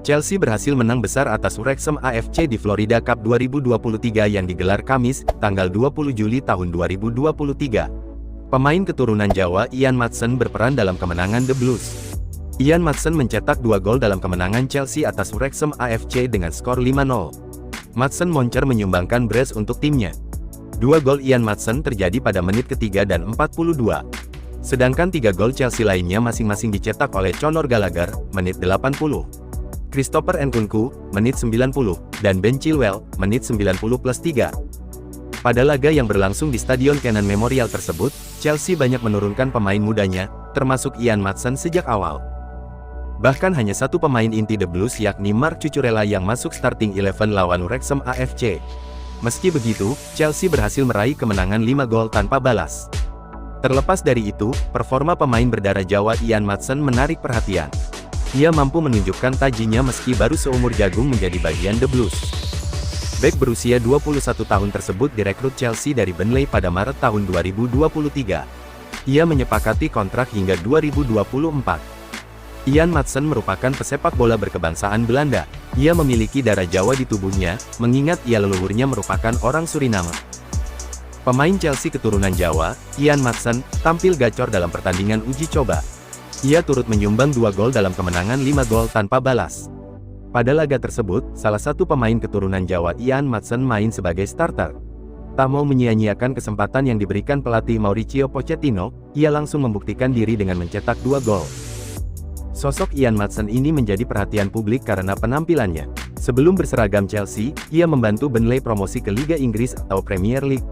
Chelsea berhasil menang besar atas Wrexham AFC di Florida Cup 2023 yang digelar Kamis, tanggal 20 Juli tahun 2023. Pemain keturunan Jawa Ian Maatsen berperan dalam kemenangan The Blues. Ian Maatsen mencetak 2 gol dalam kemenangan Chelsea atas Wrexham AFC dengan skor 5-0. Maatsen moncer menyumbangkan brace untuk timnya. 2 gol Ian Maatsen terjadi pada menit ketiga dan 42. Sedangkan 3 gol Chelsea lainnya masing-masing dicetak oleh Conor Gallagher, menit 80. Christopher Nkunku, menit 90, dan Ben Chilwell, menit 90+3. Pada laga yang berlangsung di Stadion Kennan Memorial tersebut, Chelsea banyak menurunkan pemain mudanya, termasuk Ian Maatsen sejak awal. Bahkan hanya satu pemain inti The Blues yakni Marc Cucurella yang masuk starting 11 lawan Wrexham AFC. Meski begitu, Chelsea berhasil meraih kemenangan 5 gol tanpa balas. Terlepas dari itu, performa pemain berdarah Jawa Ian Maatsen menarik perhatian. Ia mampu menunjukkan tajinya meski baru seumur jagung menjadi bagian The Blues. Bek berusia 21 tahun tersebut direkrut Chelsea dari Burnley pada Maret tahun 2023. Ia menyepakati kontrak hingga 2024. Ian Maatsen merupakan pesepak bola berkebangsaan Belanda. Ia memiliki darah Jawa di tubuhnya, mengingat ia leluhurnya merupakan orang Suriname. Pemain Chelsea keturunan Jawa, Ian Maatsen, tampil gacor dalam pertandingan uji coba. Ia turut menyumbang 2 gol dalam kemenangan 5 gol tanpa balas. Pada laga tersebut, salah satu pemain keturunan Jawa Ian Maatsen main sebagai starter. Tak mau menyia-nyiakan kesempatan yang diberikan pelatih Mauricio Pochettino, ia langsung membuktikan diri dengan mencetak 2 gol. Sosok Ian Maatsen ini menjadi perhatian publik karena penampilannya. Sebelum berseragam Chelsea, ia membantu Burnley promosi ke Liga Inggris atau Premier League.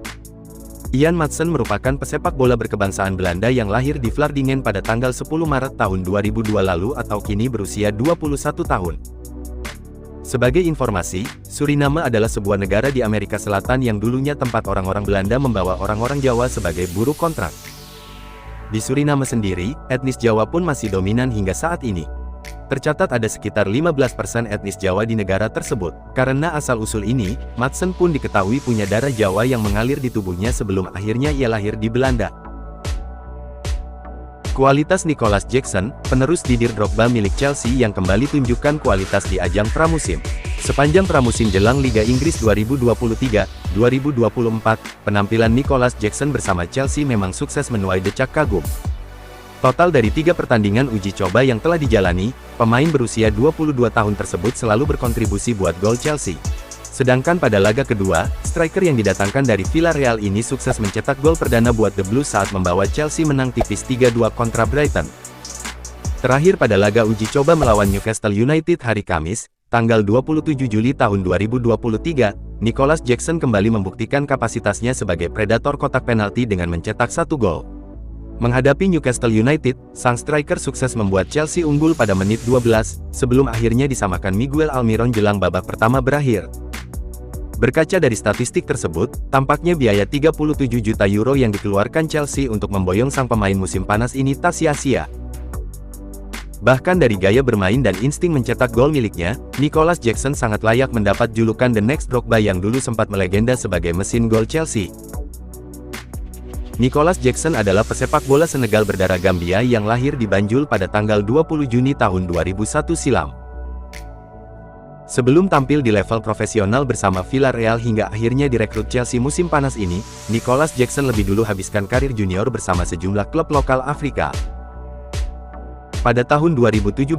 Ian Maatsen merupakan pesepak bola berkebangsaan Belanda yang lahir di Vlaardingen pada tanggal 10 Maret tahun 2002 lalu atau kini berusia 21 tahun. Sebagai informasi, Suriname adalah sebuah negara di Amerika Selatan yang dulunya tempat orang-orang Belanda membawa orang-orang Jawa sebagai buruh kontrak. Di Suriname sendiri, etnis Jawa pun masih dominan hingga saat ini. Tercatat ada sekitar 15% etnis Jawa di negara tersebut. Karena asal-usul ini, Maatsen pun diketahui punya darah Jawa yang mengalir di tubuhnya sebelum akhirnya ia lahir di Belanda. Kualitas Nicolas Jackson, penerus Didier Drogba milik Chelsea yang kembali tunjukkan kualitas di ajang pramusim. Sepanjang pramusim jelang Liga Inggris 2023-2024, penampilan Nicolas Jackson bersama Chelsea memang sukses menuai decak kagum. Total dari 3 pertandingan uji coba yang telah dijalani, pemain berusia 22 tahun tersebut selalu berkontribusi buat gol Chelsea. Sedangkan pada laga kedua, striker yang didatangkan dari Villarreal ini sukses mencetak gol perdana buat The Blues saat membawa Chelsea menang tipis 3-2 kontra Brighton. Terakhir pada laga uji coba melawan Newcastle United hari Kamis, tanggal 27 Juli tahun 2023, Nicolas Jackson kembali membuktikan kapasitasnya sebagai predator kotak penalti dengan mencetak 1 gol. Menghadapi Newcastle United, sang striker sukses membuat Chelsea unggul pada menit 12, sebelum akhirnya disamakan Miguel Almiron jelang babak pertama berakhir. Berkaca dari statistik tersebut, tampaknya biaya 37 juta euro yang dikeluarkan Chelsea untuk memboyong sang pemain musim panas ini tak sia-sia. Bahkan dari gaya bermain dan insting mencetak gol miliknya, Nicolas Jackson sangat layak mendapat julukan The Next Drogba yang dulu sempat melegenda sebagai mesin gol Chelsea. Nicolas Jackson adalah pesepak bola Senegal berdarah Gambia yang lahir di Banjul pada tanggal 20 Juni tahun 2001 silam. Sebelum tampil di level profesional bersama Villarreal hingga akhirnya direkrut Chelsea musim panas ini, Nicolas Jackson lebih dulu habiskan karir junior bersama sejumlah klub lokal Afrika. Pada tahun 2017,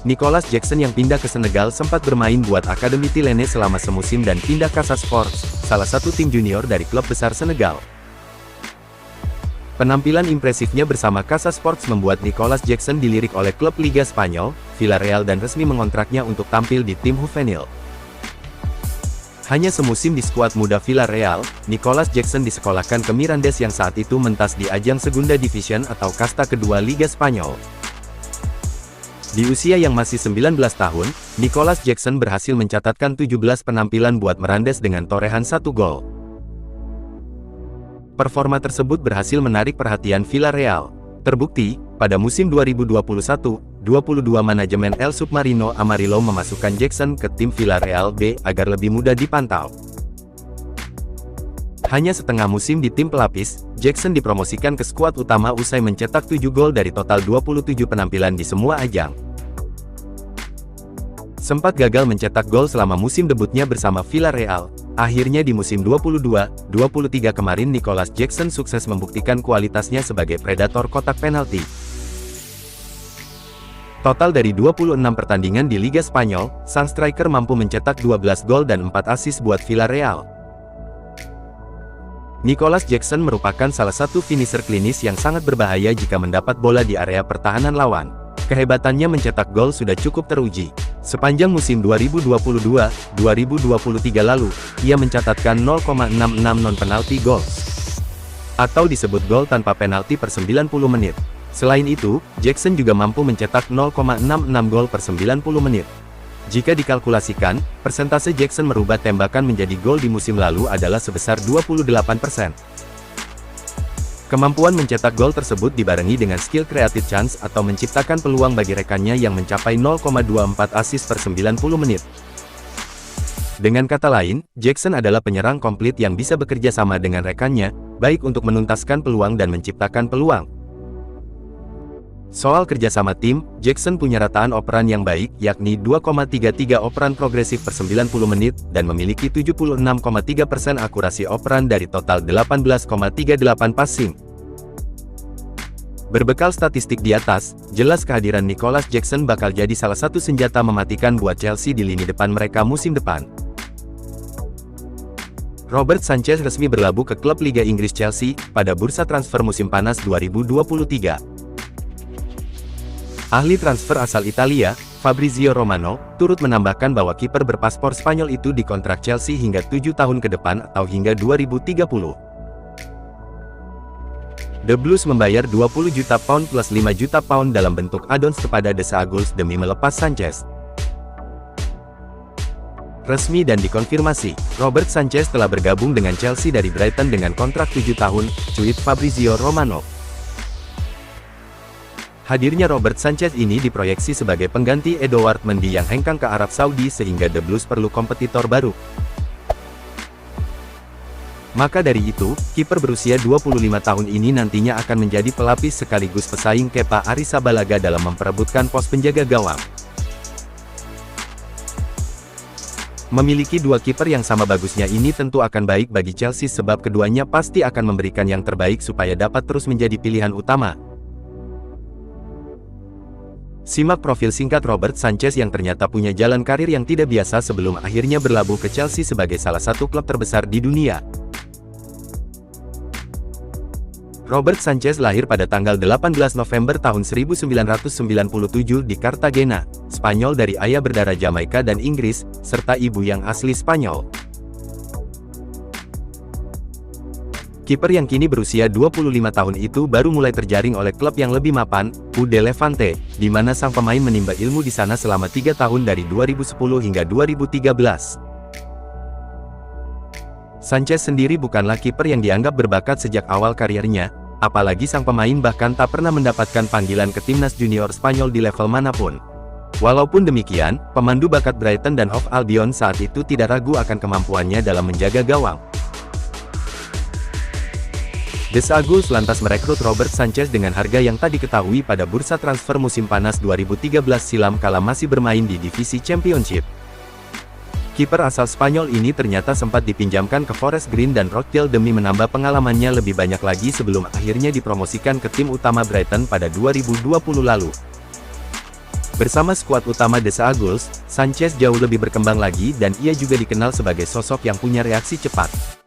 Nicolas Jackson yang pindah ke Senegal sempat bermain buat Akademi Tilene selama semusim dan pindah Casa Sports, salah satu tim junior dari klub besar Senegal. Penampilan impresifnya bersama Casa Sports membuat Nicolas Jackson dilirik oleh klub Liga Spanyol, Villarreal dan resmi mengontraknya untuk tampil di tim juvenil. Hanya semusim di skuad muda Villarreal, Nicolas Jackson disekolahkan ke Mirandes yang saat itu mentas di ajang Segunda Division atau kasta kedua Liga Spanyol. Di usia yang masih 19 tahun, Nicolas Jackson berhasil mencatatkan 17 penampilan buat Mirandes dengan torehan 1 gol. Performa tersebut berhasil menarik perhatian Villarreal. Terbukti, pada musim 2021-22 manajemen El Submarino Amarillo memasukkan Jackson ke tim Villarreal B agar lebih mudah dipantau. Hanya setengah musim di tim pelapis, Jackson dipromosikan ke skuad utama usai mencetak 7 gol dari total 27 penampilan di semua ajang. Sempat gagal mencetak gol selama musim debutnya bersama Villarreal, akhirnya di musim 22-23 kemarin Nicolas Jackson sukses membuktikan kualitasnya sebagai predator kotak penalti. Total dari 26 pertandingan di Liga Spanyol, sang striker mampu mencetak 12 gol dan 4 assist buat Villarreal. Nicolas Jackson merupakan salah satu finisher klinis yang sangat berbahaya jika mendapat bola di area pertahanan lawan. Kehebatannya mencetak gol sudah cukup teruji. Sepanjang musim 2022-2023 lalu, ia mencatatkan 0,66 non-penalti goals, atau disebut gol tanpa penalti per 90 menit. Selain itu, Jackson juga mampu mencetak 0,66 gol per 90 menit. Jika dikalkulasikan, persentase Jackson merubah tembakan menjadi gol di musim lalu adalah sebesar 28%. Kemampuan mencetak gol tersebut dibarengi dengan skill creative chance atau menciptakan peluang bagi rekannya yang mencapai 0,24 assist per 90 menit. Dengan kata lain, Jackson adalah penyerang komplit yang bisa bekerja sama dengan rekannya, baik untuk menuntaskan peluang dan menciptakan peluang. Soal kerjasama tim, Jackson punya rataan operan yang baik, yakni 2,33 operan progresif per 90 menit, dan memiliki 76,3% akurasi operan dari total 18,38 passing. Berbekal statistik di atas, jelas kehadiran Nicolas Jackson bakal jadi salah satu senjata mematikan buat Chelsea di lini depan mereka musim depan. Robert Sanchez resmi berlabuh ke klub Liga Inggris Chelsea, pada bursa transfer musim panas 2023. Ahli transfer asal Italia, Fabrizio Romano, turut menambahkan bahwa kiper berpaspor Spanyol itu dikontrak Chelsea hingga 7 tahun ke depan atau hingga 2030. The Blues membayar 20 juta pound plus 5 juta pound dalam bentuk add-ons kepada The Seagulls demi melepas Sanchez. Resmi dan dikonfirmasi, Robert Sanchez telah bergabung dengan Chelsea dari Brighton dengan kontrak 7 tahun, cuit Fabrizio Romano. Hadirnya Robert Sanchez ini diproyeksi sebagai pengganti Edouard Mendy yang hengkang ke Arab Saudi sehingga The Blues perlu kompetitor baru. Maka dari itu, kiper berusia 25 tahun ini nantinya akan menjadi pelapis sekaligus pesaing Kepa Arrizabalaga dalam memperebutkan pos penjaga gawang. Memiliki dua kiper yang sama bagusnya ini tentu akan baik bagi Chelsea sebab keduanya pasti akan memberikan yang terbaik supaya dapat terus menjadi pilihan utama. Simak profil singkat Robert Sanchez yang ternyata punya jalan karir yang tidak biasa sebelum akhirnya berlabuh ke Chelsea sebagai salah satu klub terbesar di dunia. Robert Sanchez lahir pada tanggal 18 November tahun 1997 di Cartagena, Spanyol dari ayah berdarah Jamaika dan Inggris, serta ibu yang asli Spanyol. Kiper yang kini berusia 25 tahun itu baru mulai terjaring oleh klub yang lebih mapan, UD Levante, di mana sang pemain menimba ilmu di sana selama 3 tahun dari 2010 hingga 2013. Sanchez sendiri bukanlah kiper yang dianggap berbakat sejak awal karirnya, apalagi sang pemain bahkan tak pernah mendapatkan panggilan ke timnas junior Spanyol di level manapun. Walaupun demikian, pemandu bakat Brighton dan Hove Albion saat itu tidak ragu akan kemampuannya dalam menjaga gawang. The Seagulls lantas merekrut Robert Sanchez dengan harga yang tak diketahui pada bursa transfer musim panas 2013 silam kala masih bermain di divisi Championship. Kiper asal Spanyol ini ternyata sempat dipinjamkan ke Forest Green dan Rochdale demi menambah pengalamannya lebih banyak lagi sebelum akhirnya dipromosikan ke tim utama Brighton pada 2020 lalu. Bersama skuad utama The Seagulls, Sanchez jauh lebih berkembang lagi dan ia juga dikenal sebagai sosok yang punya reaksi cepat.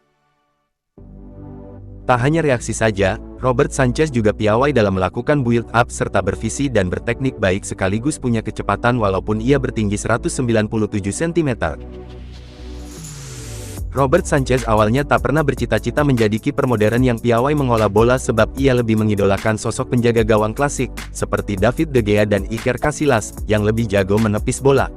Tak hanya reaksi saja, Robert Sanchez juga piawai dalam melakukan build-up serta bervisi dan berteknik baik sekaligus punya kecepatan walaupun ia bertinggi 197 cm. Robert Sanchez awalnya tak pernah bercita-cita menjadi kiper modern yang piawai mengolah bola sebab ia lebih mengidolakan sosok penjaga gawang klasik, seperti David De Gea dan Iker Casillas, yang lebih jago menepis bola.